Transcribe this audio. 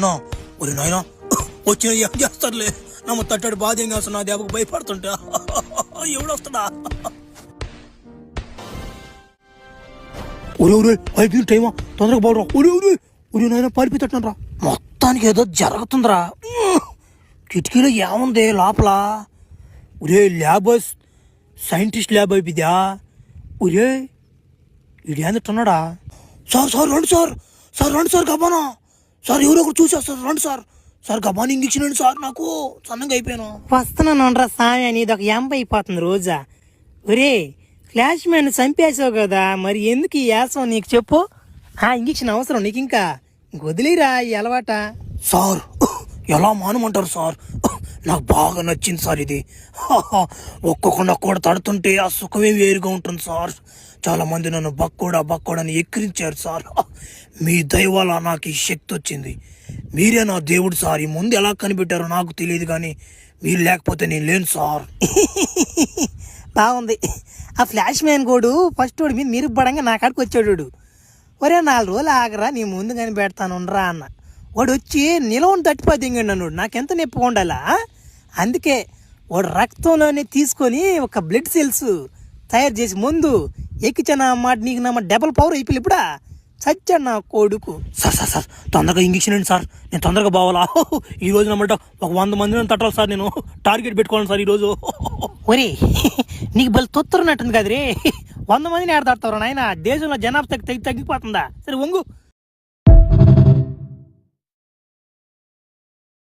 నా ఒరి నాయన వచ్చిన ఏం చేస్తారులే నమ్మ తట్టడి బాధ ఏం చేస్తున్నా దెబ్బకు భయపడుతుంటా ఎవడొస్తాడా ఒరే ఒరే అయిపోయిన టైమా తొందరగా బాగురా ఒరే ఒరే ఒరే నాయన పారిపోతట్టునరా మొత్తానికి ఏదో జరుగుతుందిరా కిటికీలో ఏముంది లోపల ఒరే ల్యాబ్ సైంటిస్ట్ ల్యాబ్ అయిపోయిందా ఒరే ఇదేందుతున్నాడా సార్ సార్ రండి సార్ రండి సార్ గబానా సార్ ఎవరో ఒకరు చూసేస్తారు రండి సార్ గబాని ఇంగిచ్చిన సార్ నాకు సన్నంగా అయిపోయాను వస్తున్నాను సామి అని ఇది ఒక ఎంప అయిపోతుంది రోజా ఒరే ఫ్లాష్ మ్యాన్ చంపేసావు కదా మరి ఎందుకు ఈ యాసం నీకు చెప్పు ఇంగిక్షన్ అవసరం నీకు ఇంకా వదిలేరా ఈ అలవాట సార్ ఎలా మానమంటారు సార్ నాకు బాగా నచ్చింది సార్ ఇది ఒక్కొక్కడు కూడా తడుతుంటే ఆ సుఖమే వేరుగా ఉంటుంది సార్ చాలా మంది నన్ను బక్కోడని ఎక్కిరించారు సార్ మీ దయ వల్ల నాకు ఈ శక్తి వచ్చింది మీరే నా దేవుడు సార్ ఈ ముందు ఎలా కనిపెట్టారో నాకు తెలియదు కానీ మీరు లేకపోతే నేను లేను సార్ బాగుంది ఆ ఫ్లాష్ మ్యాన్ కోడు ఫస్ట్ వాడు మీద మీరు పడంగా నా కాడికి వచ్చాడు ఒరే 4 రోజులు ఆగరా నీ ముందు కనిపెడతాను రా అన్న వాడు వచ్చి నిలవని తట్టిపోయింగండి అన్నాడు నాకెంత నొప్పిగా ఉండాలా అందుకే వాడు రక్తంలోనే తీసుకొని ఒక బ్లడ్ సెల్స్ తయారు చేసి ముందు ఎక్కించాను అన్నమాట నీకు నా డబల్ పవర్ అయిపోయి ఇప్పుడా చచ్చాడు నా కొడుకు సార్ తొందరగా ఇంజక్షన్ అండి సార్ నేను తొందరగా బావాలా ఈ రోజు నమ్మట ఒక 100 మందిని తట్టాలి సార్ నేను టార్గెట్ పెట్టుకోవాలి సార్ ఈరోజు ఒరే నీకు బలి తొత్తున్నట్టుంది కదరే 100 మందిని ఆడతారు నాయన దేశంలో జనాభా తగ్గిపోతుందా సరే వంగు